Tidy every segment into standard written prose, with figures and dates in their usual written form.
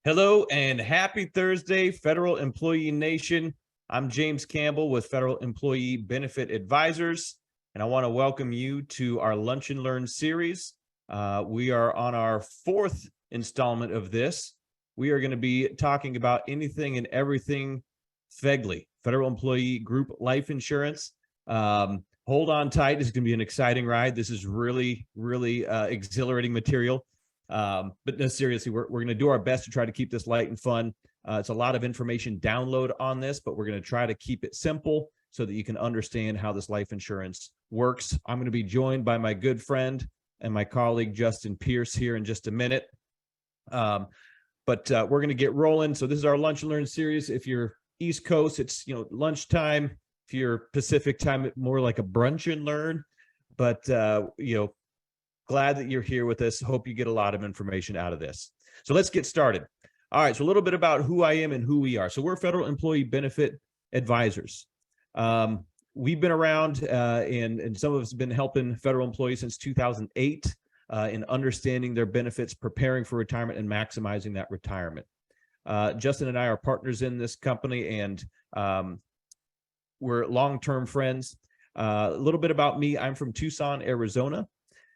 Hello and happy Thursday, Federal Employee Nation. I'm James Campbell with Federal Employee Benefit Advisors, and I want to welcome you to our Lunch and Learn series. We are on our fourth installment of this. We are going to be talking about anything and everything FEGLI, Federal Employee Group Life Insurance. Hold on tight. It's going to be an exciting ride. This is really exhilarating material. But no, seriously, we're going to do our best to try to keep this light and fun. It's a lot of information download on this, but we're going to try to keep it simple so that you can understand how this life insurance works. I'm going to be joined by my good friend and my colleague, Justin Pierce, here in just a minute. But we're going to get rolling. So this is our Lunch and Learn series. If you're East Coast, it's, lunchtime. If you're Pacific time, more like a brunch and learn. But, glad that you're here with us. Hope you get a lot of information out of this. So let's get started. All right. So a little bit about who I am and who we are. So we're Federal Employee Benefit Advisors. We've been around and some of us have been helping federal employees since 2008 in understanding their benefits, preparing for retirement, and maximizing that retirement. Justin and I are partners in this company, and we're long-term friends. A little bit about me. I'm from Tucson, Arizona.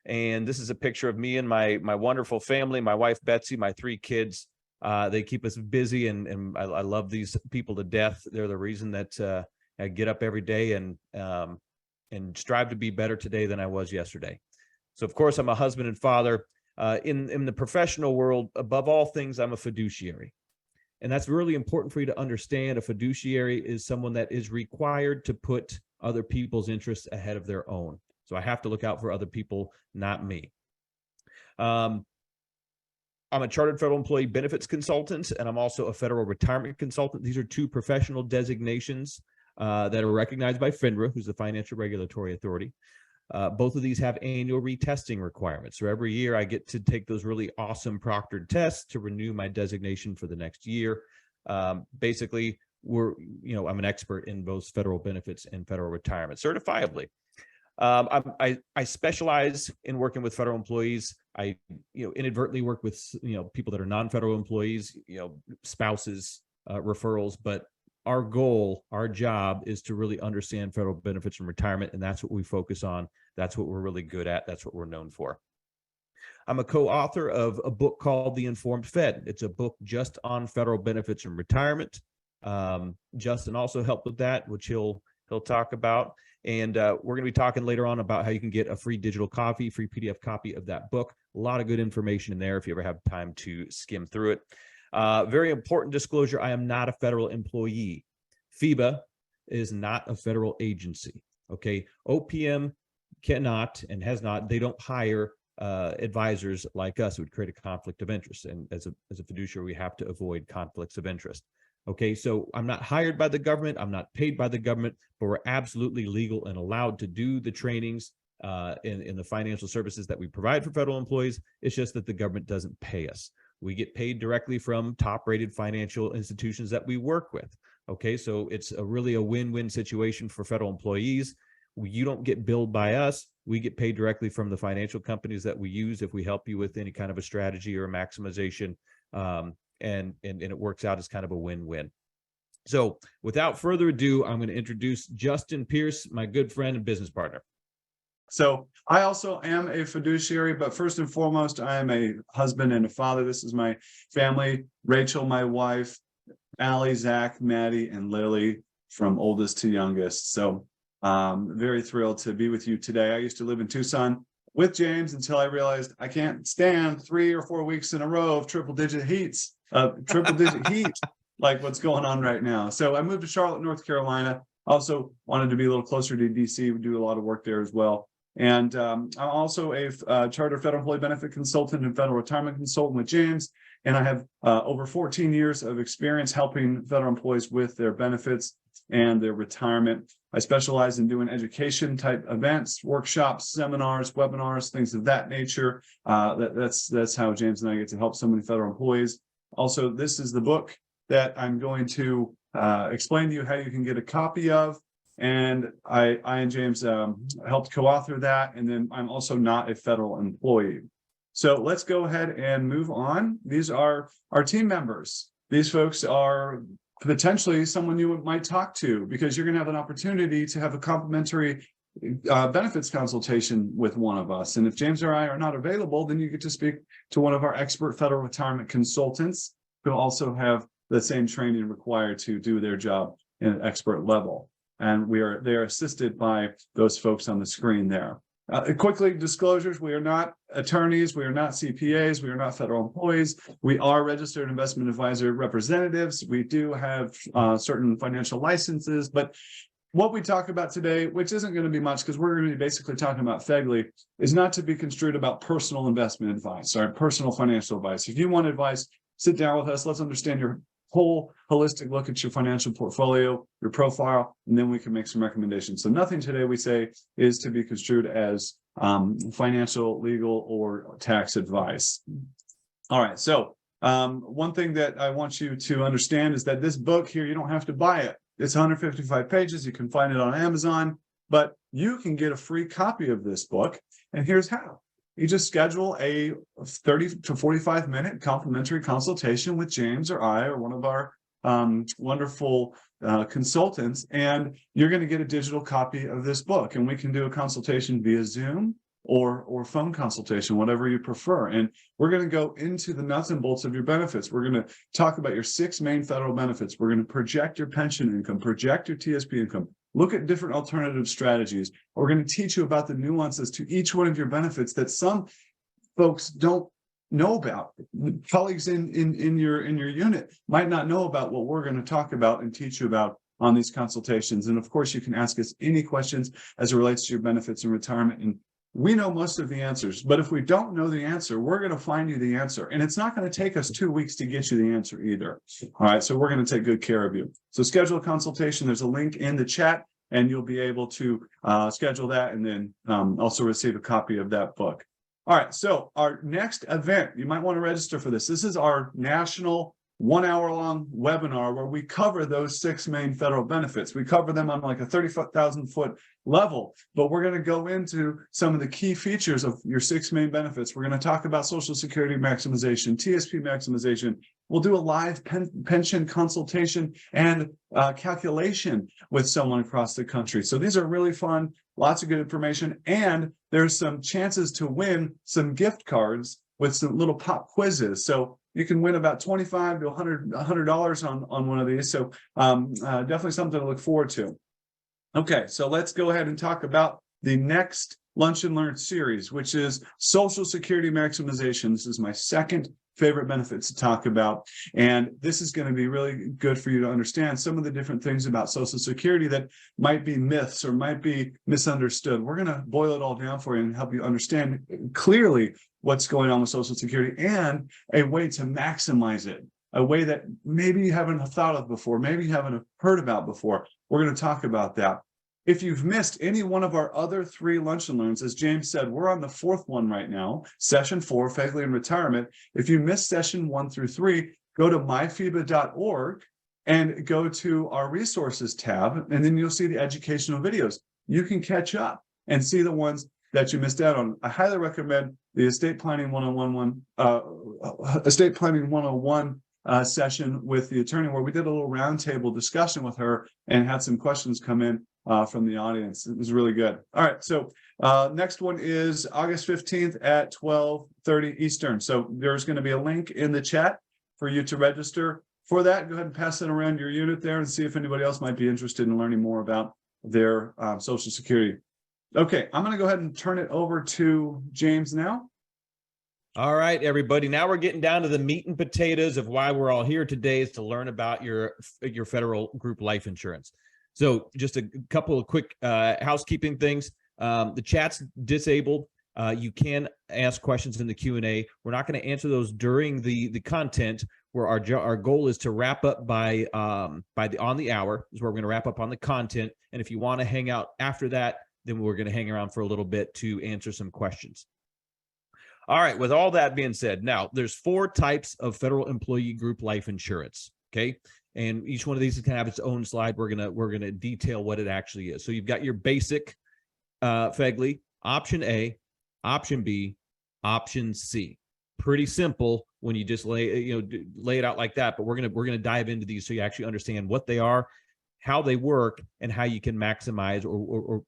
And this is a picture of me and my wonderful family, my wife, Betsy, my three kids. They keep us busy, and I love these people to death. They're the reason that I get up every day and strive to be better today than I was yesterday. So, of course, I'm a husband and father. In the professional world, above all things, I'm a fiduciary. And that's really important for you to understand. A fiduciary is someone that is required to put other people's interests ahead of their own. So I have to look out for other people, not me. I'm a chartered federal employee benefits consultant, and I'm also a federal retirement consultant. These are two professional designations that are recognized by FINRA, who's the Financial Regulatory Authority. Both of these have annual retesting requirements. So every year I get to take those really awesome proctored tests to renew my designation for the next year. Basically, I'm an expert in both federal benefits and federal retirement, certifiably. I specialize in working with federal employees. I, inadvertently work with, people that are non-federal employees, spouses, referrals, but our goal, our job is to really understand federal benefits and retirement. And that's what we focus on. That's what we're really good at. That's what we're known for. I'm a co-author of a book called The Informed Fed. It's a book just on federal benefits and retirement. Justin also helped with that, which he'll talk about. And we're going to be talking later on about how you can get a free digital copy, free PDF copy of that book. A lot of good information in there if you ever have time to skim through it. Very important disclosure, I am not a federal employee. FEBA is not a federal agency, okay? OPM cannot and has not, they don't hire advisors like us. It would create a conflict of interest. And as a fiduciary, we have to avoid conflicts of interest. Okay, so I'm not hired by the government. I'm not paid by the government, but we're absolutely legal and allowed to do the trainings in the financial services that we provide for federal employees. It's just that the government doesn't pay us. We get paid directly from top-rated financial institutions that we work with. Okay, so it's really a win-win situation for federal employees. You don't get billed by us. We get paid directly from the financial companies that we use if we help you with any kind of a strategy or a maximization. And it works out as kind of a win-win. So without further ado, I'm going to introduce Justin Pierce, my good friend and business partner. So I also am a fiduciary, but first and foremost, I am a husband and a father. This is my family, Rachel, my wife, Allie, Zach, Maddie, and Lily, from oldest to youngest. So very thrilled to be with you today. I used to live in Tucson with James until I realized I can't stand 3 or 4 weeks in a row of triple digit heat, like what's going on right now. So I moved to Charlotte, North Carolina. Also wanted to be a little closer to DC. We do a lot of work there as well. And I'm also a chartered federal employee benefit consultant and federal retirement consultant with James. And I have over 14 years of experience helping federal employees with their benefits and their retirement. I specialize in doing education type events, workshops, seminars, webinars, things of that nature. That's how James and I get to help so many federal employees. Also, this is the book that I'm going to explain to you how you can get a copy of. And I and James helped co-author that. And then I'm also not a federal employee. So let's go ahead and move on. These are our team members. These folks are potentially someone you might talk to, because you're going to have an opportunity to have a complimentary benefits consultation with one of us. And if James or I are not available, then you get to speak to one of our expert federal retirement consultants who also have the same training required to do their job in an expert level. And they're assisted by those folks on the screen there. Quickly, disclosures: we are not attorneys, we are not CPAs, we are not federal employees. We are registered investment advisor representatives. We do have certain financial licenses, but what we talk about today, which isn't going to be much because we're going to be basically talking about FEGLI, is not to be construed about personal investment advice or personal financial advice. If you want advice, sit down with us. Let's understand your whole holistic look at your financial portfolio, your profile, and then we can make some recommendations. So nothing today we say is to be construed as financial, legal, or tax advice. All right. So one thing that I want you to understand is that this book here, you don't have to buy it. It's 155 pages. You can find it on Amazon, but you can get a free copy of this book. And here's how. You just schedule a 30 to 45 minute complimentary consultation with James or I or one of our wonderful consultants, and you're going to get a digital copy of this book. And we can do a consultation via Zoom or phone consultation, whatever you prefer. And we're going to go into the nuts and bolts of your benefits. We're going to talk about your 6 main federal benefits. We're going to project your pension income, project your TSP income, look at different alternative strategies. We're going to teach you about the nuances to each one of your benefits that some folks don't know about. Colleagues in your unit might not know about what we're going to talk about and teach you about on these consultations. And of course, you can ask us any questions as it relates to your benefits and retirement. And we know most of the answers, but if we don't know the answer, we're going to find you the answer. And it's not going to take us 2 weeks to get you the answer either. All right. So we're going to take good care of you. So schedule a consultation. There's a link in the chat, and you'll be able to schedule that and then also receive a copy of that book. All right. So our next event, you might want to register for this. This is our national 1 hour long webinar where we cover those 6 main federal benefits. We cover them on like a 30,000 foot level, but we're going to go into some of the key features of your 6 main benefits. We're going to talk about Social Security maximization, TSP maximization. We'll do a live pension consultation and calculation with someone across the country. So these are really fun, lots of good information, and there's some chances to win some gift cards with some little pop quizzes. So you can win about $25 to $100 on one of these. So definitely something to look forward to. Okay, so let's go ahead and talk about the next Lunch and Learn series, which is Social Security maximization. This is my second favorite benefit to talk about. And this is going to be really good for you to understand some of the different things about Social Security that might be myths or might be misunderstood. We're going to boil it all down for you and help you understand clearly what's going on with Social Security and a way to maximize it, a way that maybe you haven't thought of before, maybe you haven't heard about before. We're going to talk about that. If you've missed any one of our other 3 Lunch and Learns, as James said, we're on the 4th one right now, session 4, Fegley and Retirement. If you missed session 1 through 3, go to myfeba.org and go to our resources tab, and then you'll see the educational videos. You can catch up and see the ones that you missed out on. I highly recommend the Estate Planning 101 session with the attorney, where we did a little roundtable discussion with her and had some questions come in from the audience. It was really good. All right, so next one is August 15th at 12:30 Eastern. So there's going to be a link in the chat for you to register for that. Go ahead and pass it around your unit there and see if anybody else might be interested in learning more about their Social Security. Okay, I'm going to go ahead and turn it over to James now. All right, everybody. Now we're getting down to the meat and potatoes of why we're all here today, is to learn about your federal group life insurance. So just a couple of quick housekeeping things. The chat's disabled. You can ask questions in the Q&A. We're not going to answer those during the content, where our goal is to wrap up by on the hour, is where we're going to wrap up on the content. And if you want to hang out after that, then we're going to hang around for a little bit to answer some questions. All right, with all that being said, now there's 4 types of federal employee group life insurance, okay? And each one of these is going to have its own slide. We're gonna detail what it actually is. So you've got your basic FEGLI, option A, option B, Option C. Pretty simple when you just lay it out like that, but we're gonna dive into these so you actually understand what they are, how they work, and how you can maximize or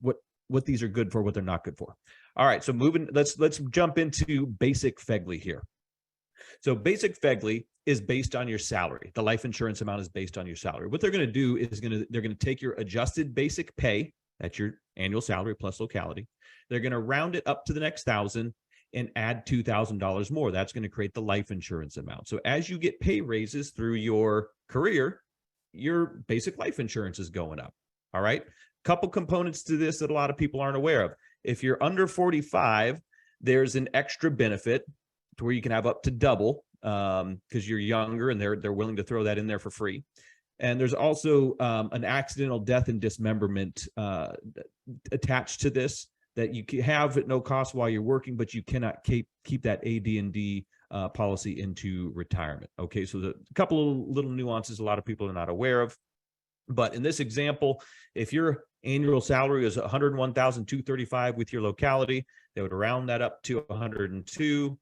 what these are good for, what they're not good for. All right, so let's jump into basic FEGLI here. So basic FEGLI is based on your salary. The life insurance amount is based on your salary. What they're going to do is they're going to take your adjusted basic pay, that's your annual salary plus locality. They're going to round it up to the next 1,000 and add $2,000 more. That's going to create the life insurance amount. So as you get pay raises through your career, your basic life insurance is going up. All right. Couple components to this that a lot of people aren't aware of. If you're under 45, there's an extra benefit to where you can have up to double because you're younger, and they're willing to throw that in there for free. And there's also an accidental death and dismemberment attached to this that you can have at no cost while you're working, but you cannot keep that AD&D policy into retirement. Okay, so a couple of little nuances a lot of people are not aware of. But in this example, if your annual salary is $101,235 with your locality, they would round that up to 102,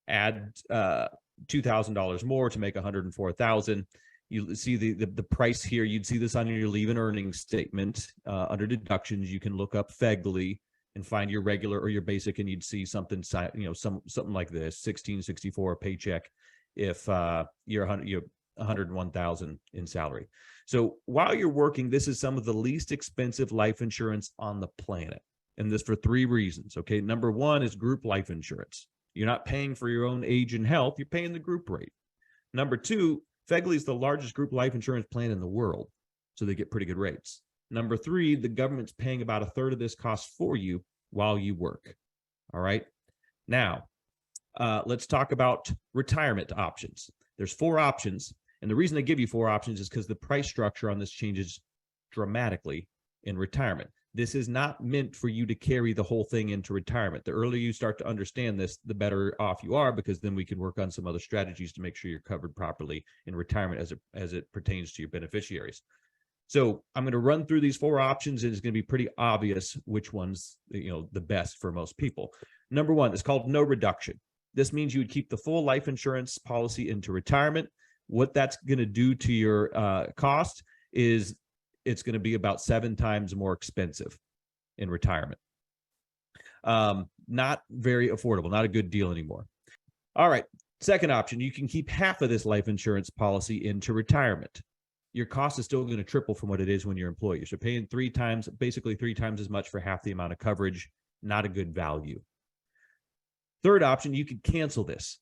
add $2,000 more to make 104,000. You see the price here. You'd see this on your leave and earnings statement. Under deductions, you can look up FEGLI and find your regular or your basic, and you'd see something something like this: $1,664 a paycheck if you're 101,000 in salary. So while you're working, this is some of the least expensive life insurance on the planet, and this for 3 reasons. Okay, number 1 is group life insurance. You're not paying for your own age and health; you're paying the group rate. Number 2, FEGLI is the largest group life insurance plan in the world, so they get pretty good rates. Number 3, the government's paying about 1/3 of this cost for you while you work. All right. Now, let's talk about retirement options. There's 4 options. And the reason they give you 4 options is because the price structure on this changes dramatically in retirement. This is not meant for you to carry the whole thing into retirement. The earlier you start to understand this, the better off you are, because then we can work on some other strategies to make sure you're covered properly in retirement as it pertains to your beneficiaries. So I'm going to run through these 4 options, and it's going to be pretty obvious which one's the best for most people. Number 1 is called no reduction. This means you would keep the full life insurance policy into retirement. What that's going to do to your cost is it's going to be about 7 times more expensive in retirement. Not very affordable, not a good deal anymore. All right. Second option, you can keep half of this life insurance policy into retirement. Your cost is still going to triple from what it is when you're employed. So paying basically three times as much for half the amount of coverage. Not a good value. Third option, you could cancel this.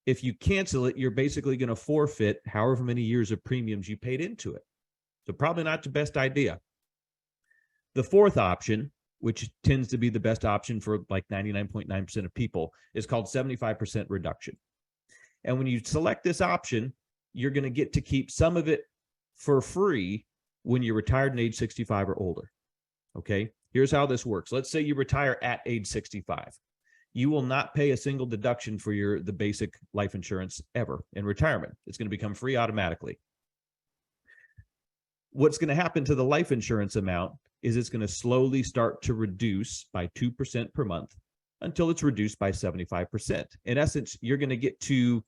If you cancel it, you're basically going to forfeit however many years of premiums you paid into it. So probably not the best idea. The fourth option, which tends to be the best option for like 99.9% of people, is called 75% reduction. And when you select this option, you're going to get to keep some of it for free when you're retired and age 65 or older. Okay, here's how this works. Let's say you retire at age 65. You will not pay a single deduction for the basic life insurance ever in retirement. It's going to become free automatically. What's going to happen to the life insurance amount is it's going to slowly start to reduce by 2% per month until it's reduced by 75%. In essence, you're going to get to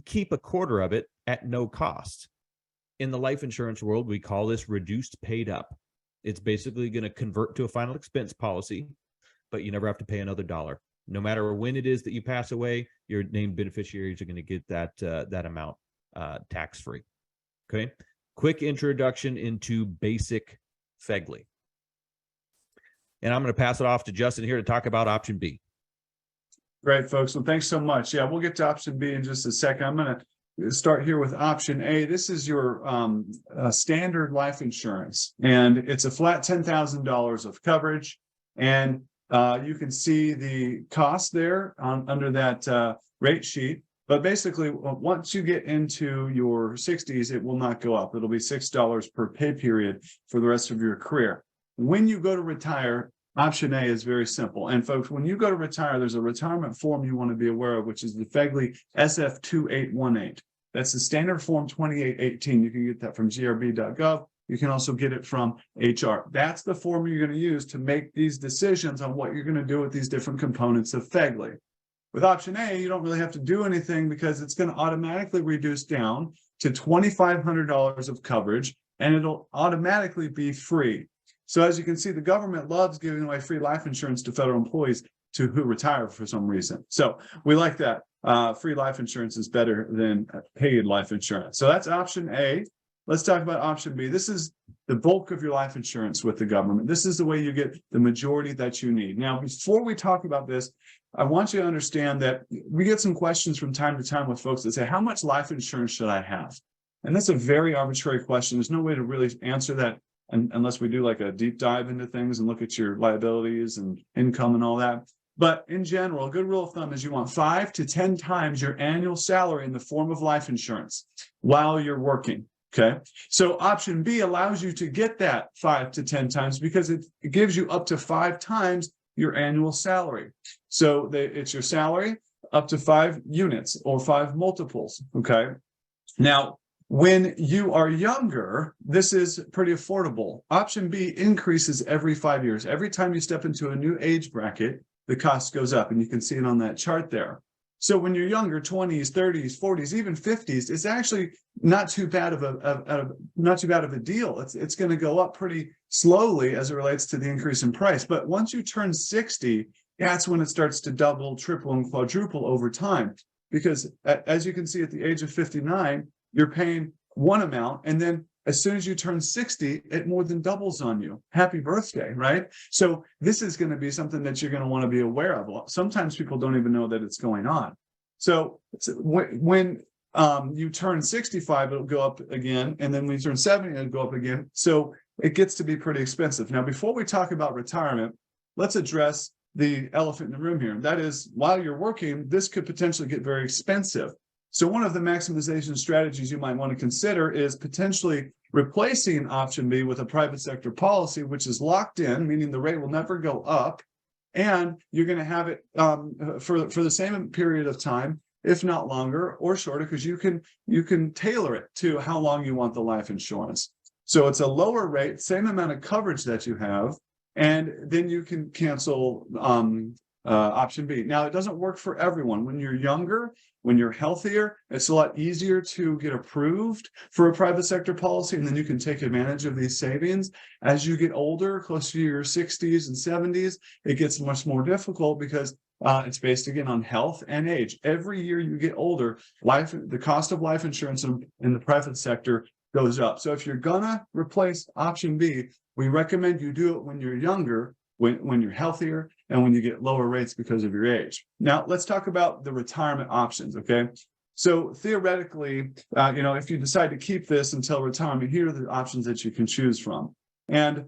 keep a quarter of it at no cost. In the life insurance world, we call this reduced paid up. It's basically going to convert to a final expense policy, but you never have to pay another dollar. No matter when it is that you pass away, your named beneficiaries are going to get that amount tax-free. Okay. Quick introduction into basic FEGLI. And I'm going to pass it off to Justin here to talk about option B. Great, folks. Well, thanks so much. Yeah, we'll get to option B in just a second. I'm going to start here with option A. This is your standard life insurance, and it's a flat $10,000 of coverage. And you can see the cost there under that rate sheet. But basically, once you get into your 60s, it will not go up. It'll be $6 per pay period for the rest of your career. When you go to retire, option A is very simple. And folks, when you go to retire, there's a retirement form you want to be aware of, which is the FEGLI SF2818. That's the standard form 2818. You can get that from grb.gov. You can also get it from HR. That's the form you're going to use to make these decisions on what you're going to do with these different components of FEGLI. With option A, you don't really have to do anything because it's going to automatically reduce down to $2,500 of coverage, and it'll automatically be free. So as you can see, the government loves giving away free life insurance to federal employees who retire for some reason. So we like that. Free life insurance is better than paid life insurance. So that's option A. Let's talk about option B. This is the bulk of your life insurance with the government. This is the way you get the majority that you need. Now, before we talk about this, I want you to understand that we get some questions from time to time with folks that say, how much life insurance should I have? And that's a very arbitrary question. There's no way to really answer that unless we do like a deep dive into things and look at your liabilities and income and all that. But in general, a good rule of thumb is you want 5 to 10 times your annual salary in the form of life insurance while you're working. Okay. So option B allows you to get that 5 to 10 times because it gives you up to 5 times your annual salary. So it's your salary up to 5 units or 5 multiples. Okay. Now, when you are younger, this is pretty affordable. Option B increases every 5 years. Every time you step into a new age bracket, the cost goes up, and you can see it on that chart there. So when you're younger, 20s, 30s, 40s, even 50s, it's actually not too bad of a deal. It's going to go up pretty slowly as it relates to the increase in price. But once you turn 60, that's when it starts to double, triple, and quadruple over time. Because as you can see at the age of 59, you're paying one amount, and then as soon as you turn 60, it more than doubles on you. Happy birthday, right? So this is going to be something that you're going to want to be aware of. Sometimes people don't even know that it's going on. So when you turn 65, it'll go up again. And then when you turn 70, it'll go up again. So it gets to be pretty expensive. Now, before we talk about retirement, let's address the elephant in the room here. And that is, while you're working, this could potentially get very expensive. So one of the maximization strategies you might want to consider is potentially replacing option B with a private sector policy, which is locked in, meaning the rate will never go up. And you're going to have it for the same period of time, if not longer or shorter, because you can tailor it to how long you want the life insurance. So it's a lower rate, same amount of coverage that you have, and then you can cancel option B. Now, it doesn't work for everyone. When you're younger, when you're healthier, it's a lot easier to get approved for a private sector policy, and then you can take advantage of these savings. As you get older, close to your 60s and 70s, it gets much more difficult because it's based again on health and age. Every year you get older, the cost of life insurance in the private sector goes up. So if you're gonna replace option B, we recommend you do it when you're younger, when you're healthier, and when you get lower rates because of your age. Now, let's talk about the retirement options, okay? So theoretically, if you decide to keep this until retirement, here are the options that you can choose from. And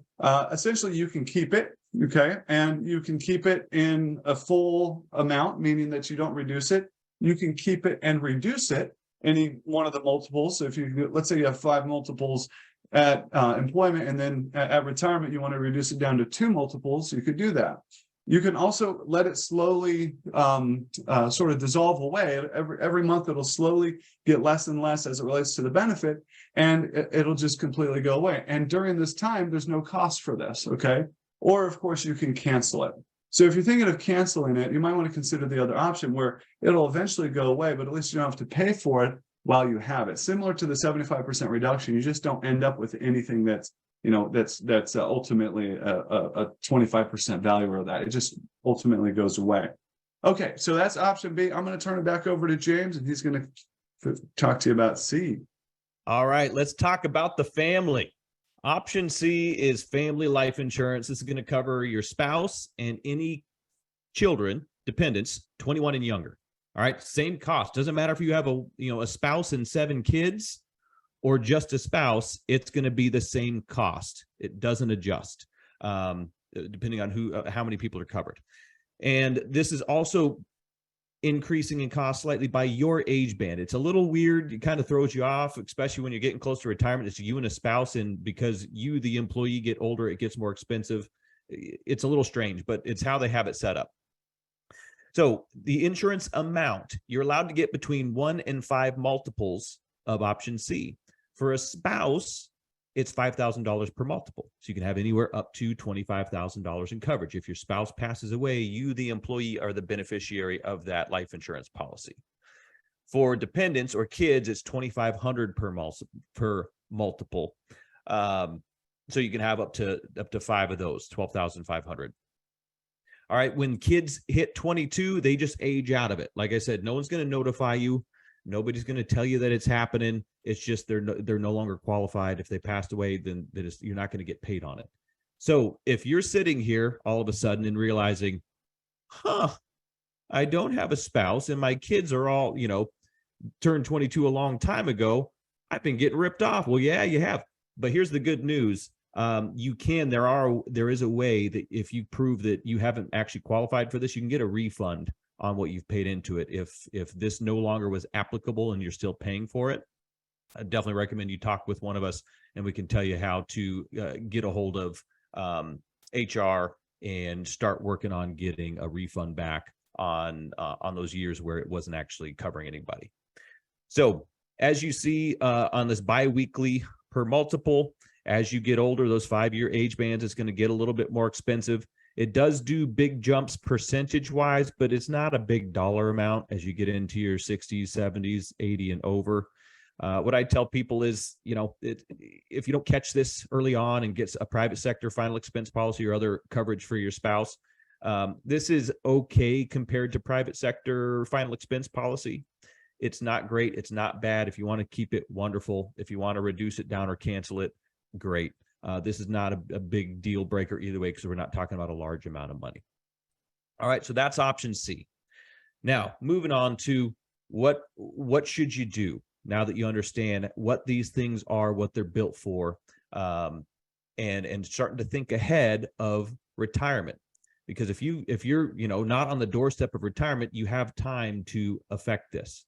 essentially, you can keep it, okay? And you can keep it in a full amount, meaning that you don't reduce it. You can keep it and reduce it, any one of the multiples. So if let's say you have 5 multiples at employment, and then at retirement, you want to reduce it down to 2 multiples, you could do that. You can also let it slowly sort of dissolve away. Every month, it'll slowly get less and less as it relates to the benefit, and it'll just completely go away. And during this time, there's no cost for this, okay? Or, of course, you can cancel it. So if you're thinking of canceling it, you might want to consider the other option where it'll eventually go away, but at least you don't have to pay for it while you have it. Similar to the 75% reduction, you just don't end up with anything that's ultimately a 25% value of that. It just ultimately goes away. Okay, so that's option B. I'm going to turn it back over to James, and he's going to talk to you about C. All right, let's talk about the family. Option C is family life insurance. This is going to cover your spouse and any children, dependents, 21 and younger. All right, same cost. Doesn't matter if you have a spouse and 7 kids or just a spouse, it's going to be the same cost. It doesn't adjust depending on how many people are covered. And this is also increasing in cost slightly by your age band. It's a little weird. It kind of throws you off, especially when you're getting close to retirement. It's you and a spouse, and because you, the employee, get older, it gets more expensive. It's a little strange, but it's how they have it set up. So the insurance amount, you're allowed to get between 1 and 5 multiples of option C. For a spouse, it's $5,000 per multiple. So you can have anywhere up to $25,000 in coverage. If your spouse passes away, you, the employee, are the beneficiary of that life insurance policy. For dependents or kids, it's $2,500 per multiple. So you can have up to 5 of those, 12,500. All right. When kids hit 22, they just age out of it. Like I said, no one's going to notify you. Nobody's going to tell you that it's happening. It's just they're no longer qualified. If they passed away, then you're not going to get paid on it. So if you're sitting here all of a sudden and realizing, I don't have a spouse and my kids are all, turned 22 a long time ago, I've been getting ripped off. Well, yeah, you have. But here's the good news. There is a way that if you prove that you haven't actually qualified for this, you can get a refund on what you've paid into it. If this no longer was applicable and you're still paying for it, I definitely recommend you talk with one of us and we can tell you how to get a hold of HR and start working on getting a refund back on those years where it wasn't actually covering anybody. So as you see on this biweekly per multiple, as you get older, those 5-year age bands, it's going to get a little bit more expensive. It does do big jumps percentage-wise, but it's not a big dollar amount as you get into your 60s, 70s, 80 and over. What I tell people is, if you don't catch this early on and get a private sector final expense policy or other coverage for your spouse, this is okay compared to private sector final expense policy. It's not great. It's not bad. If you want to keep it, wonderful. If you want to reduce it down or cancel it, great. This is not a big deal breaker either way because we're not talking about a large amount of money. All right, so that's option C. Now, moving on to what should you do now that you understand what these things are, what they're built for, and starting to think ahead of retirement. Because if you're not on the doorstep of retirement, you have time to affect this.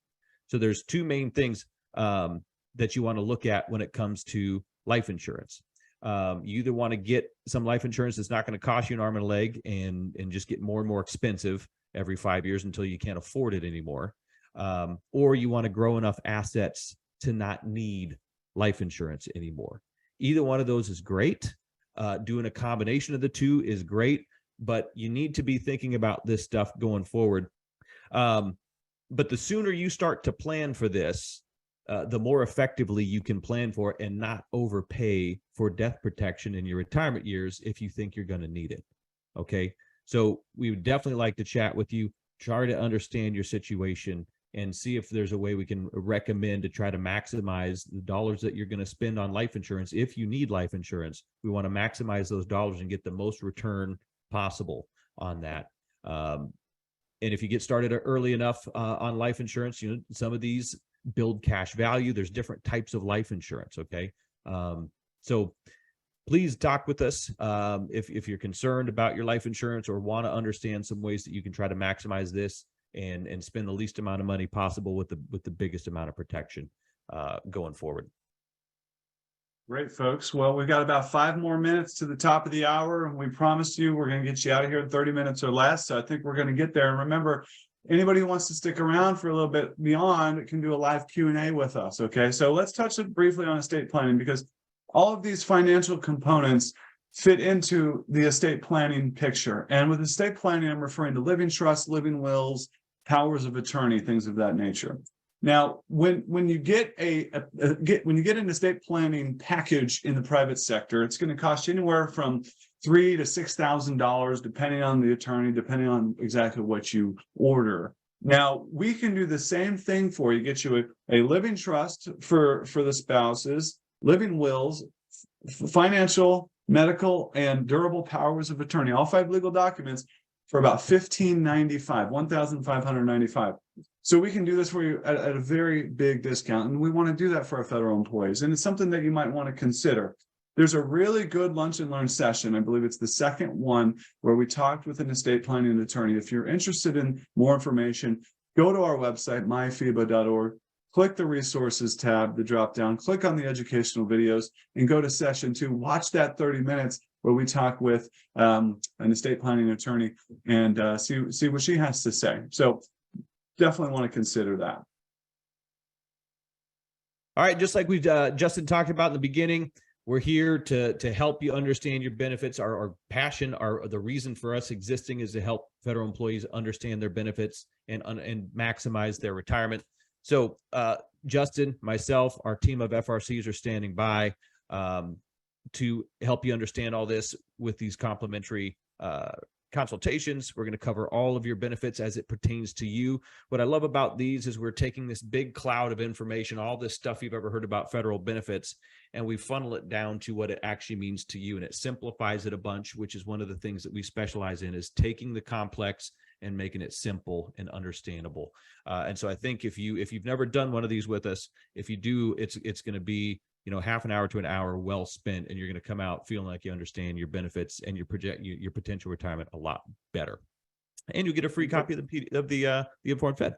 So there's 2 main things that you want to look at when it comes to life insurance. You either want to get some life insurance that's not going to cost you an arm and a leg and just get more and more expensive every 5 years until you can't afford it anymore. Or you want to grow enough assets to not need life insurance anymore. Either one of those is great. Doing a combination of the 2 is great, but you need to be thinking about this stuff going forward. But the sooner you start to plan for this, the more effectively you can plan for it and not overpay for death protection in your retirement years if you think you're going to need it. Okay. So we would definitely like to chat with you, try to understand your situation and see if there's a way we can recommend to try to maximize the dollars that you're going to spend on life insurance. If you need life insurance, we want to maximize those dollars and get the most return possible on that. And if you get started early enough on life insurance, some of these build cash value. There's different types of life insurance. Okay. So please talk with us if you're concerned about your life insurance or want to understand some ways that you can try to maximize this and spend the least amount of money possible with the biggest amount of protection going forward. Great, folks. Well, we've got about 5 more minutes to the top of the hour, and we promised you we're going to get you out of here in 30 minutes or less. So I think we're going to get there. And remember, anybody who wants to stick around for a little bit beyond can do a live Q&A with us. Okay, so let's touch briefly on estate planning, because all of these financial components fit into the estate planning picture. And with estate planning, I'm referring to living trusts, living wills, powers of attorney, things of that nature. Now, when you get an estate planning package in the private sector, it's going to cost you anywhere from $3,000 to $6,000, depending on the attorney, depending on exactly what you order. Now, we can do the same thing for you, get you a living trust for the spouses, living wills, financial, medical, and durable powers of attorney, all 5 legal documents for about $1,595. So we can do this for you at a very big discount, and we want to do that for our federal employees. And it's something that you might want to consider. There's a really good lunch and learn session. I believe it's the second one where we talked with an estate planning attorney. If you're interested in more information, go to our website, myfeba.org, click the resources tab, the drop down, click on the educational videos, and go to session 2. Watch that 30 minutes where we talk with an estate planning attorney and see what she has to say. So definitely want to consider that. All right, just like we've Justin talked about in the beginning, we're here to help you understand your benefits. Our passion, the reason for us existing is to help federal employees understand their benefits and maximize their retirement. So Justin, myself, our team of FRCs are standing by to help you understand all this with these complimentary consultations. We're going to cover all of your benefits as it pertains to you. What I love about these is we're taking this big cloud of information, all this stuff you've ever heard about federal benefits, and we funnel it down to what it actually means to you. And it simplifies it a bunch, which is one of the things that we specialize in, is taking the complex and making it simple and understandable. And so I think if you've never done one of these with us, if you do, it's going to be, half an hour to an hour well spent, and you're going to come out feeling like you understand your benefits and your potential retirement a lot better. And you get a free copy of the Informed Fed.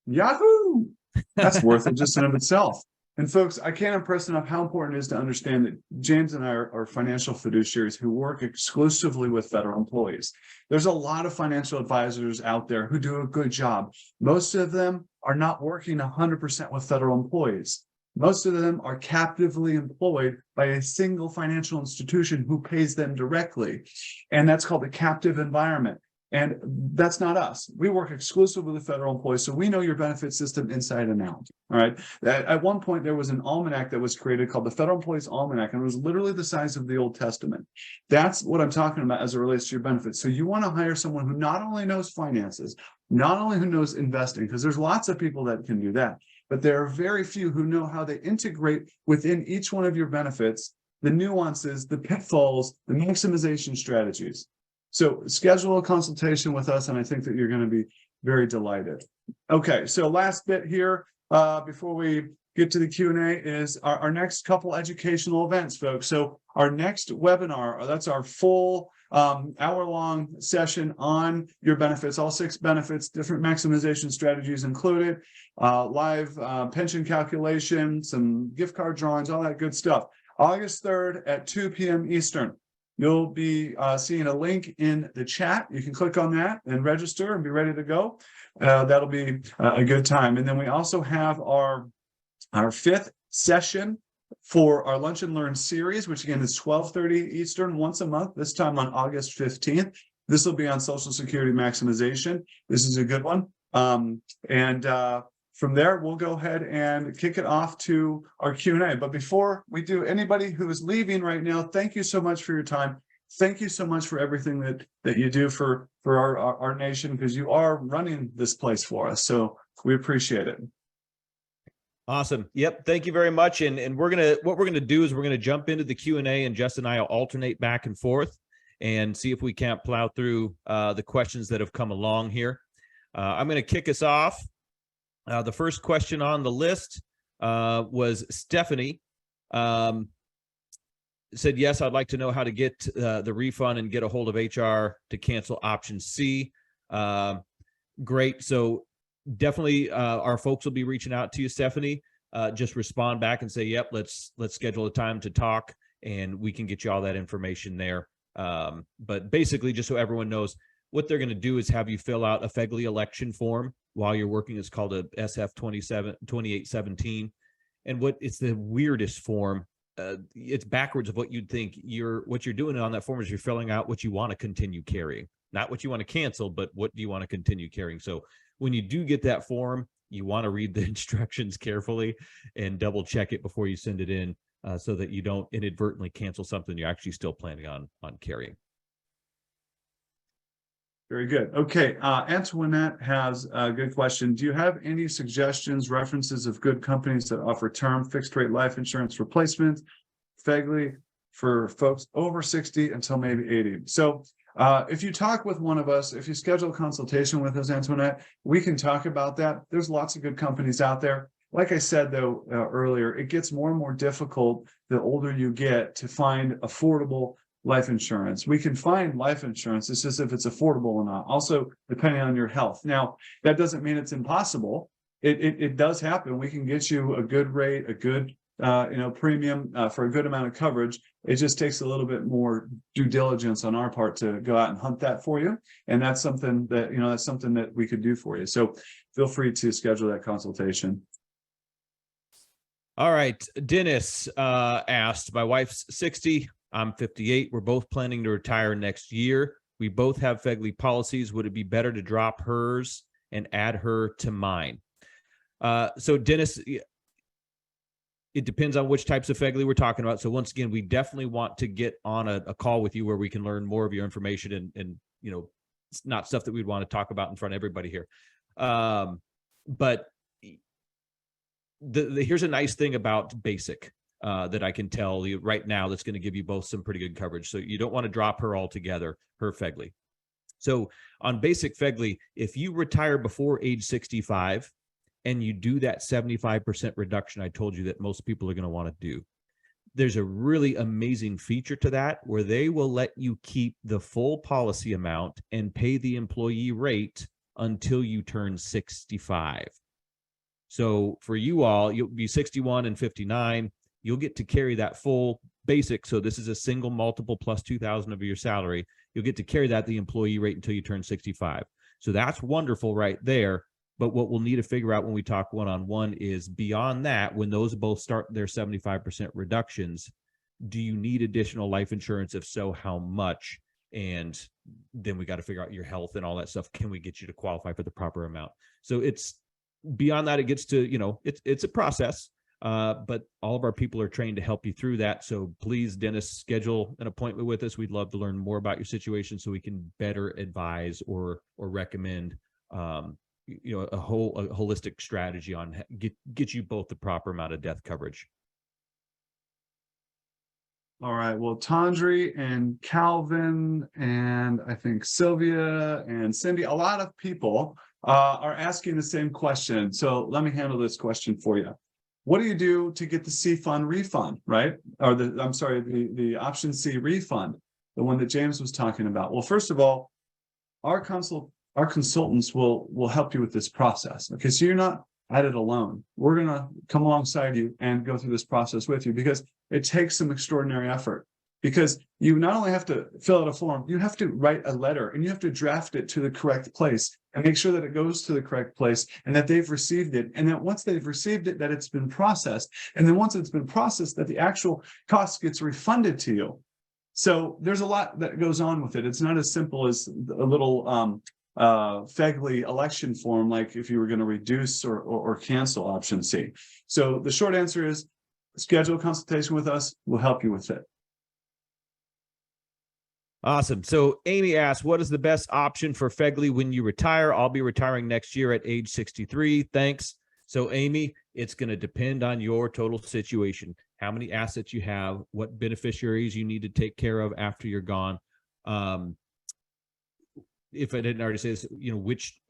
Yahoo! That's worth it just in of itself. And folks, I can't impress enough how important it is to understand that James and I are financial fiduciaries who work exclusively with federal employees. There's a lot of financial advisors out there who do a good job. Most of them are not working 100% with federal employees. Most of them are captively employed by a single financial institution who pays them directly. And that's called a captive environment. And that's not us. We work exclusively with federal employees, so we know your benefit system inside and out. All right. At one point, there was an almanac that was created called the Federal Employees Almanac, and it was literally the size of the Old Testament. That's what I'm talking about as it relates to your benefits. So you want to hire someone who not only knows finances, not only who knows investing, because there's lots of people that can do that, but there are very few who know how they integrate within each one of your benefits, the nuances, the pitfalls, the maximization strategies. So schedule a consultation with us, and I think that you're going to be very delighted. Okay, so last bit here before we get to the Q&A is our next couple educational events, folks. So our next webinar, that's our full hour-long session on your benefits, all 6 benefits, different maximization strategies included, live pension calculation, some gift card drawings, all that good stuff. August 3rd at 2 p.m. Eastern. You'll be seeing a link in the chat. You can click on that and register and be ready to go. That'll be a good time. And then we also have our 5th session for our Lunch and Learn series, which again is 12:30 Eastern once a month, this time on August 15th. This will be on Social Security maximization. This is a good one. From there, we'll go ahead and kick it off to our Q&A. But before we do, anybody who is leaving right now, thank you so much for your time. Thank you so much for everything that you do for our nation, because you are running this place for us. So we appreciate it. Awesome. Yep. Thank you very much. And what we're gonna do is we're gonna jump into the Q&A, and Justin and I will alternate back and forth and see if we can't plow through the questions that have come along here. I'm gonna kick us off. The first question on the list was Stephanie. Said, yes, I'd like to know how to get the refund and get a hold of HR to cancel option C. Great. So definitely our folks will be reaching out to you, Stephanie. Just respond back and say, yep, let's schedule a time to talk, and we can get you all that information there. But basically, just so everyone knows, what they're going to do is have you fill out a FEGLI election form while you're working. It's called a SF 2817. And it's the weirdest form. It's backwards of what you'd think. What you're doing on that form is you're filling out what you want to continue carrying, not what you want to cancel, but what do you want to continue carrying. So when you do get that form, you want to read the instructions carefully and double check it before you send it in, so that you don't inadvertently cancel something you're actually still planning on carrying. Very good. Okay, Antoinette has a good question. Do you have any suggestions, references of good companies that offer term fixed rate life insurance replacement, FEGLI, for folks over 60 until maybe 80? So if you talk with one of us, if you schedule a consultation with us, Antoinette, we can talk about that. There's lots of good companies out there. Like I said, though, earlier, it gets more and more difficult the older you get to find affordable life insurance. We can find life insurance. It's just if it's affordable or not. Also, depending on your health. Now, that doesn't mean it's impossible. It does happen. We can get you a good rate, a good premium for a good amount of coverage. It just takes a little bit more due diligence on our part to go out and hunt that for you. And that's something that we could do for you. So feel free to schedule that consultation. All right. Dennis asked, my wife's 60, I'm 58. We're both planning to retire next year. We both have FEGLI policies. Would it be better to drop hers and add her to mine? So Dennis, it depends on which types of FEGLI we're talking about. So once again, we definitely want to get on a call with you where we can learn more of your information and it's not stuff that we'd want to talk about in front of everybody here. But here's a nice thing about basic that I can tell you right now that's going to give you both some pretty good coverage. So you don't want to drop her altogether, her FEGLI. So on basic FEGLI, if you retire before age 65 and you do that 75% reduction I told you that most people are going to want to do, there's a really amazing feature to that where they will let you keep the full policy amount and pay the employee rate until you turn 65. So for you all, you'll be 61 and 59. You'll get to carry that full basic. So this is a single multiple plus 2,000 of your salary. You'll get to carry that the employee rate until you turn 65. So that's wonderful right there. But what we'll need to figure out when we talk one-on-one is beyond that, when those both start their 75% reductions, do you need additional life insurance? If so, how much? And then we got to figure out your health and all that stuff. Can we get you to qualify for the proper amount? So it's beyond that, it gets to, it's a process, but all of our people are trained to help you through that. So please, Dennis, schedule an appointment with us. We'd love to learn more about your situation so we can better advise or recommend, a holistic strategy on get you both the proper amount of death coverage. All right. Well, Tandri and Calvin and I think Sylvia and Cindy, a lot of people are asking the same question. So let me handle this question for you. What do you do to get the C fund refund, right? Or the option C refund, the one that James was talking about? Well, first of all, our consultants will help you with this process. Okay, so you're not at it alone. We're going to come alongside you and go through this process with you because it takes some extraordinary effort. Because you not only have to fill out a form, you have to write a letter and you have to draft it to the correct place and make sure that it goes to the correct place and that they've received it. And that once they've received it, that it's been processed. And then once it's been processed, that the actual cost gets refunded to you. So there's a lot that goes on with it. It's not as simple as a little FEGLI election form, like if you were going to reduce or cancel option C. So the short answer is schedule a consultation with us. We'll help you with it. Awesome. So Amy asked, what is the best option for FEGLI when you retire? I'll be retiring next year at age 63. Thanks. So Amy, it's going to depend on your total situation, how many assets you have, what beneficiaries you need to take care of after you're gone. If I didn't already say this,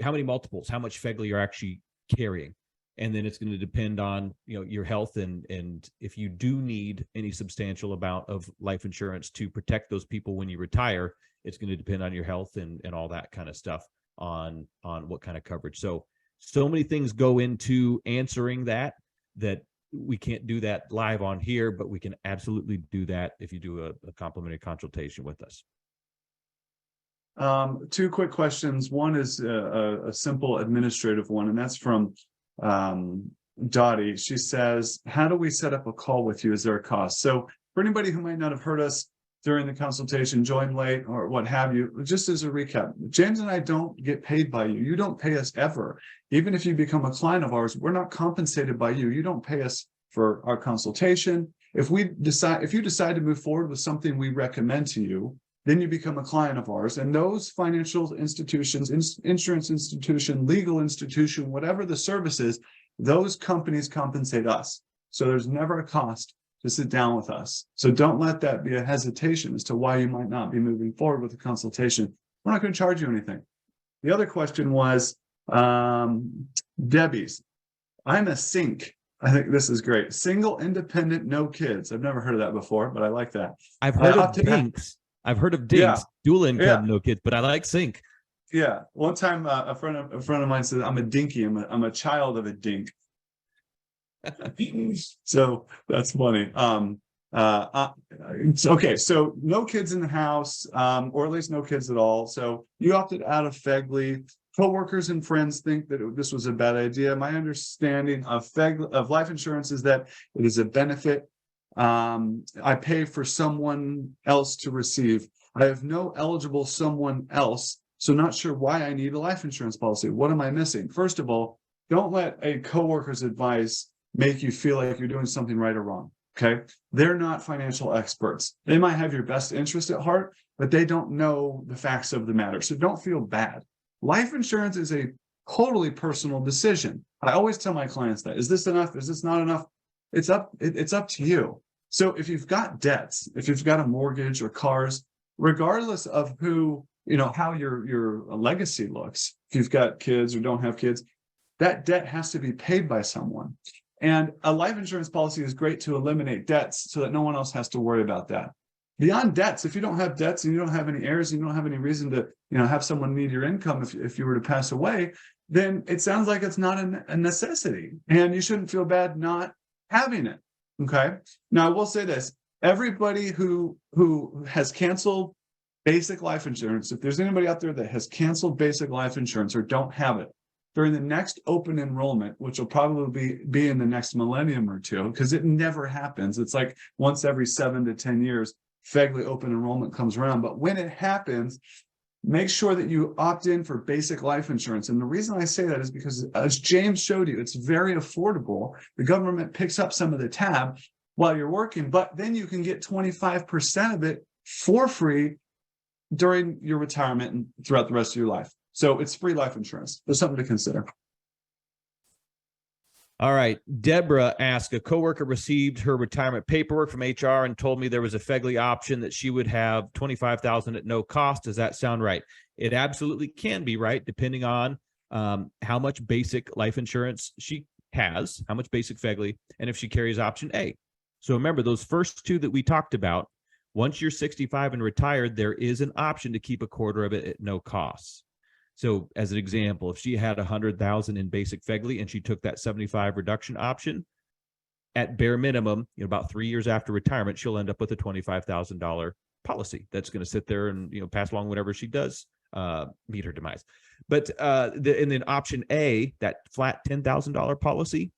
how many multiples, how much FEGLI you're actually carrying. And then it's going to depend on, your health and if you do need any substantial amount of life insurance to protect those people when you retire, it's going to depend on your health and all that kind of stuff on what kind of coverage. So many things go into answering that we can't do that live on here, but we can absolutely do that if you do a complimentary consultation with us. Two quick questions. One is a simple administrative one, and that's from Dottie. She says, how do we set up a call with you? Is there a cost? So for anybody who might not have heard us during the consultation, joined late or what have you, just as a recap, James and I don't get paid by you. You don't pay us ever. Even if you become a client of ours, we're not compensated by you. You don't pay us for our consultation. If you decide to move forward with something we recommend to you, then you become a client of ours. And those financial institutions, insurance institution, legal institution, whatever the service is, those companies compensate us. So there's never a cost to sit down with us. So don't let that be a hesitation as to why you might not be moving forward with a consultation. We're not going to charge you anything. The other question was Debbie's. I'm a SINC. I think this is great. Single, independent, no kids. I've never heard of that before, but I like that. I've heard of DINKs. I've heard of DINKs, dual income, no kids, but I like SINC. Yeah. One time a friend of mine said, I'm a dinky. I'm a child of a dink. So that's funny. Okay. So no kids in the house, or at least no kids at all. So you opted out of FEGLI. coworkers and friends think that this was a bad idea. My understanding of life insurance is that it is a benefit. I pay for someone else to receive. I have no eligible someone else, so not sure why I need a life insurance policy. What am I missing? First of all, don't let a coworker's advice make you feel like you're doing something right or wrong. Okay. They're not financial experts. They might have your best interest at heart, but they don't know the facts of the matter. So don't feel bad. Life insurance is a totally personal decision. I always tell my clients that. Is this enough? Is this not enough? It's up to you. So if you've got debts, if you've got a mortgage or cars, regardless of who, how your legacy looks, if you've got kids or don't have kids, that debt has to be paid by someone. And a life insurance policy is great to eliminate debts so that no one else has to worry about that. Beyond debts, if you don't have debts and you don't have any heirs and you don't have any reason to, have someone need your income if you were to pass away, then it sounds like it's not a necessity. And you shouldn't feel bad not having it. Okay. Now I will say this: everybody who has canceled basic life insurance, if there's anybody out there that has canceled basic life insurance or don't have it, during the next open enrollment, which will probably be in the next millennium or two, because it never happens. It's like once every 7 to 10 years, FEGLI open enrollment comes around. But when it happens, make sure that you opt in for basic life insurance. And the reason I say that is because, as James showed you, it's very affordable. The government picks up some of the tab while you're working, but then you can get 25% of it for free during your retirement and throughout the rest of your life. So it's free life insurance. There's something to consider. All right. Deborah asked, a coworker received her retirement paperwork from HR and told me there was a FEGLI option that she would have $25,000 at no cost. Does that sound right? It absolutely can be right, depending on how much basic life insurance she has, how much basic FEGLI, and if she carries option A. So remember, those first two that we talked about, once you're 65 and retired, there is an option to keep a quarter of it at no cost. So as an example, if she had 100,000 in basic FEGLI and she took that 75 reduction option, at bare minimum, about 3 years after retirement, she'll end up with a $25,000 policy that's going to sit there and pass along whenever she does meet her demise. But and then option A, that flat $10,000 policy,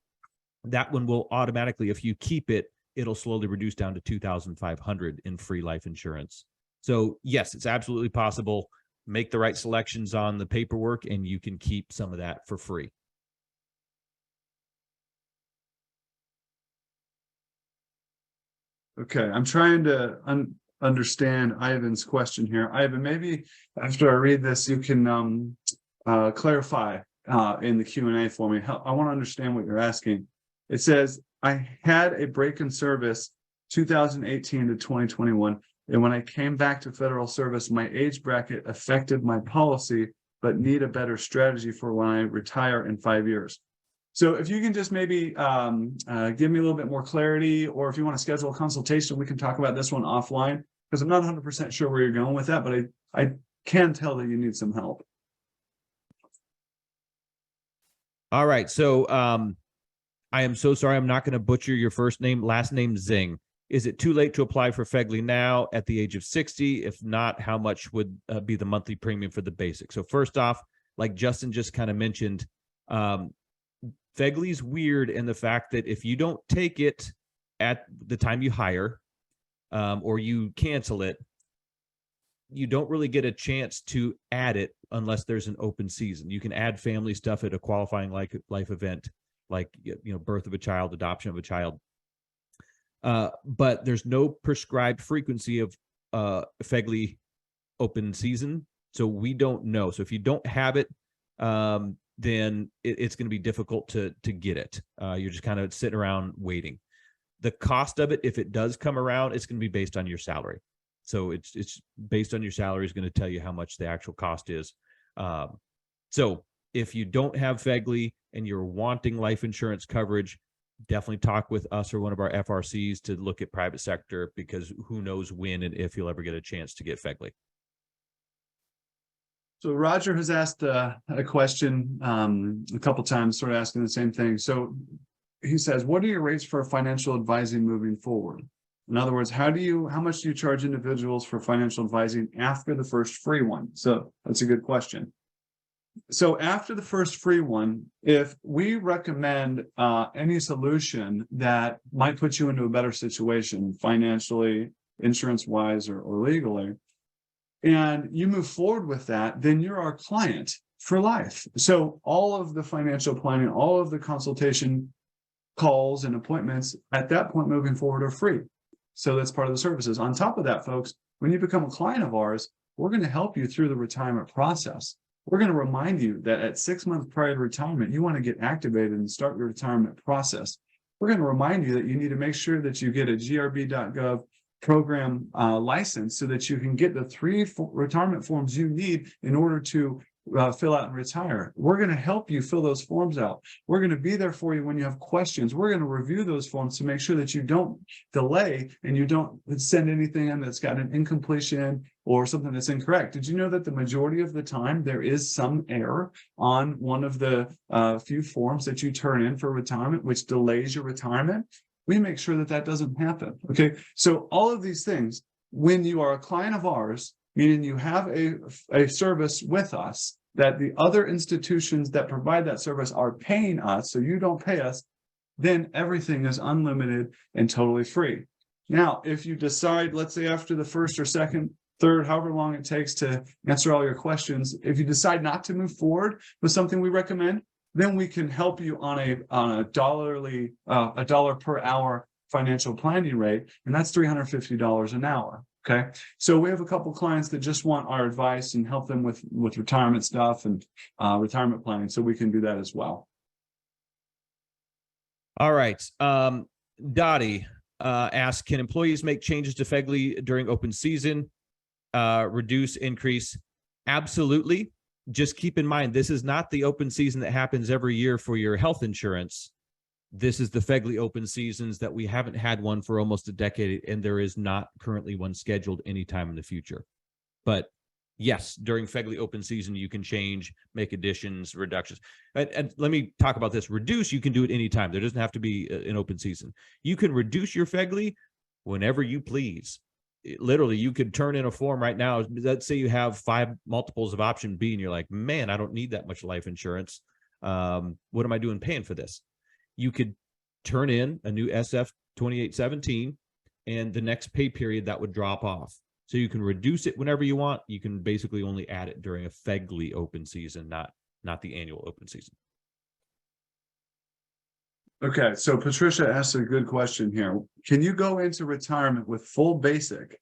that one will automatically, if you keep it, it'll slowly reduce down to $2,500 in free life insurance. So yes, it's absolutely possible. Make the right selections on the paperwork and you can keep some of that for free. Okay, I'm trying to understand Ivan's question here. Ivan, maybe after I read this, you can clarify in the Q&A for me. I want to understand what you're asking. It says, I had a break in service 2018 to 2021. And when I came back to federal service, my age bracket affected my policy, but need a better strategy for when I retire in 5 years. So if you can just maybe give me a little bit more clarity, or if you want to schedule a consultation, we can talk about this one offline, because I'm not 100% sure where you're going with that, but I can tell that you need some help. All right. So I am so sorry. I'm not going to butcher your first name, last name Zing. Is it too late to apply for FEGLI now at the age of 60? If not, how much would be the monthly premium for the basic? So first off, like Justin just kind of mentioned, FEGLI is weird in the fact that if you don't take it at the time you hire or you cancel it, you don't really get a chance to add it unless there's an open season. You can add family stuff at a qualifying life event, like birth of a child, adoption of a child. But there's no prescribed frequency of FEGLI open season, so we don't know. So if you don't have it, then it's going to be difficult to get it. You're just kind of sitting around waiting. The cost of it, if it does come around, it's going to be based on your salary. So it's based on your salary is going to tell you how much the actual cost is. So if you don't have FEGLI and you're wanting life insurance coverage, definitely talk with us or one of our FRCs to look at private sector, because who knows when and if you'll ever get a chance to get FEGLI. So Roger has asked a question a couple times, sort of asking the same thing. So he says, what are your rates for financial advising moving forward? In other words, how much do you charge individuals for financial advising after the first free one? So that's a good question. So after the first free one, if we recommend any solution that might put you into a better situation financially, insurance wise, or legally, and you move forward with that, then you're our client for life. So all of the financial planning, all of the consultation calls and appointments at that point moving forward are free. So that's part of the services. On top of that, folks, when you become a client of ours, we're going to help you through the retirement process. We're going to remind you that at 6 months prior to retirement, you want to get activated and start your retirement process. We're going to remind you that you need to make sure that you get a grb.gov program license so that you can get the 3 retirement forms you need in order to fill out and retire. We're going to help you fill those forms out. We're going to be there for you when you have questions. We're going to review those forms to make sure that you don't delay and you don't send anything in that's got an incompletion or something that's incorrect. Did you know that the majority of the time there is some error on one of the few forms that you turn in for retirement, which delays your retirement? We make sure that that doesn't happen. Okay. So all of these things, when you are a client of ours, meaning you have a service with us that the other institutions that provide that service are paying us, so you don't pay us, then everything is unlimited and totally free. Now, if you decide, let's say after the first or second, third, however long it takes to answer all your questions, if you decide not to move forward with something we recommend, then we can help you on a dollar per hour financial planning rate, and that's $350 an hour. Okay, so we have a couple clients that just want our advice and help them with retirement stuff and retirement planning, so we can do that as well. All right. Dottie asks, can employees make changes to FEGLI during open season? Reduce, increase? Absolutely. Just keep in mind, this is not the open season that happens every year for your health insurance. This is the FEGLI open seasons that we haven't had one for almost a decade, and there is not currently one scheduled anytime in the future. But yes, during FEGLI open season, you can change, make additions, reductions. And let me talk about this. Reduce, you can do it anytime. There doesn't have to be an open season. You can reduce your FEGLI whenever you please. Literally, you could turn in a form right now. Let's say you have 5 multiples of option B, and you're like, man, I don't need that much life insurance. What am I doing paying for this? You could turn in a new SF 2817, and the next pay period that would drop off. So you can reduce it whenever you want. You can basically only add it during a FEGLI open season, not the annual open season. Okay, so Patricia asked a good question here. Can you go into retirement with full basic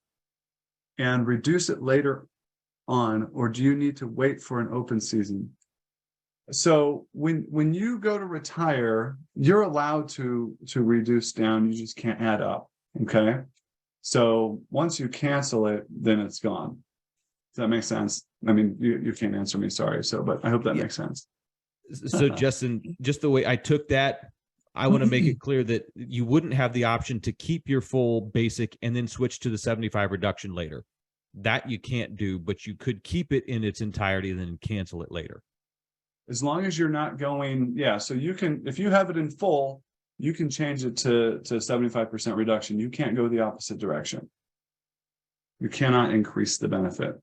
and reduce it later on, or do you need to wait for an open season? So when you go to retire, you're allowed to reduce down. You just can't add up. Okay. So once you cancel it, then it's gone. Does that make sense? I mean, you can't answer me, sorry. So, but I hope that makes sense. So Justin, just the way I took that, I want to make it clear that you wouldn't have the option to keep your full basic and then switch to the 75 reduction later. That you can't do, but you could keep it in its entirety and then cancel it later. As long as you're not going, yeah. So you can, if you have it in full, you can change it to 75% reduction. You can't go the opposite direction. You cannot increase the benefit.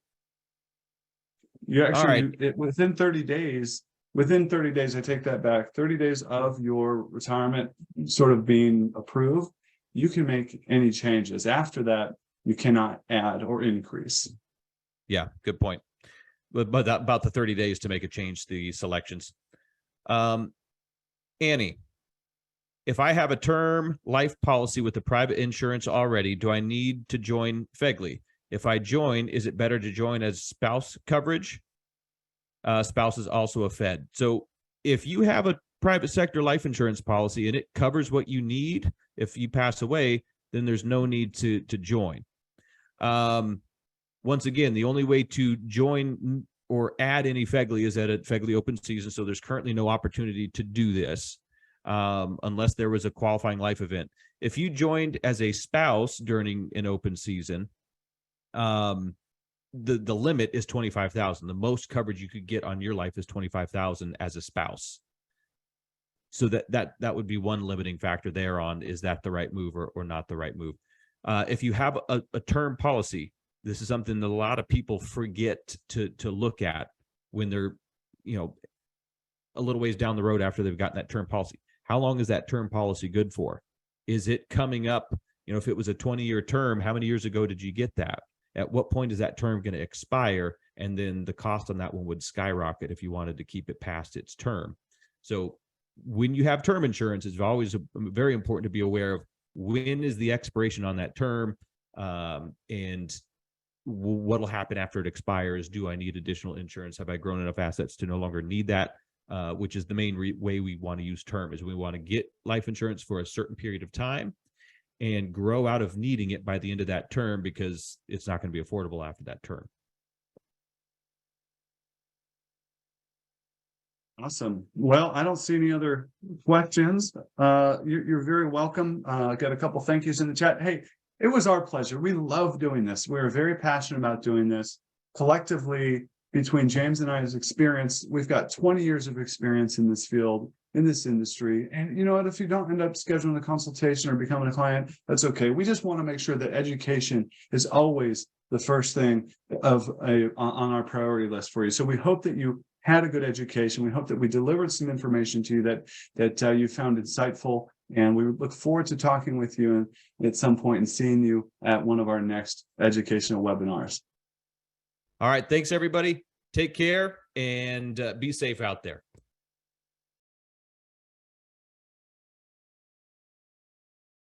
You actually, within 30 days, I take that back, 30 days of your retirement sort of being approved, you can make any changes. After that, you cannot add or increase. Yeah, good point. But about the 30 days to make a change to the selections. Annie, if I have a term life policy with the private insurance already, do I need to join FEGLI? If I join, is it better to join as spouse coverage? Spouse is also a Fed. So if you have a private sector life insurance policy and it covers what you need, if you pass away, then there's no need to join. Once again, the only way to join or add any FEGLI is at a FEGLI open season. So there's currently no opportunity to do this unless there was a qualifying life event. If you joined as a spouse during an open season, the limit is $25,000. The most coverage you could get on your life is $25,000 as a spouse. So that would be one limiting factor there on, is that the right move or not the right move? If you have a term policy, this is something that a lot of people forget to look at when they're a little ways down the road after they've gotten that term policy. How long is that term policy good for? Is it coming up? If it was a 20-year term, how many years ago did you get that? At what point is that term going to expire? And then the cost on that one would skyrocket if you wanted to keep it past its term. So when you have term insurance, it's always very important to be aware of when is the expiration on that term, and what will happen after it expires. Do I need additional insurance? Have I grown enough assets to no longer need that? Which is the main way we want to use term, is we want to get life insurance for a certain period of time and grow out of needing it by the end of that term, because it's not going to be affordable after that term. Awesome. Well, I don't see any other questions. You're very welcome. I got a couple thank yous in the chat. Hey, it was our pleasure. We love doing this. We're very passionate about doing this. Collectively, between James and I's experience, we've got 20 years of experience in this field, in this industry. And you know what, if you don't end up scheduling a consultation or becoming a client, that's okay. We just want to make sure that education is always the first thing on our priority list for you. So we hope that you had a good education. We hope that we delivered some information to you that you found insightful. And we look forward to talking with you at some point and seeing you at one of our next educational webinars. All right. Thanks, everybody. Take care and be safe out there.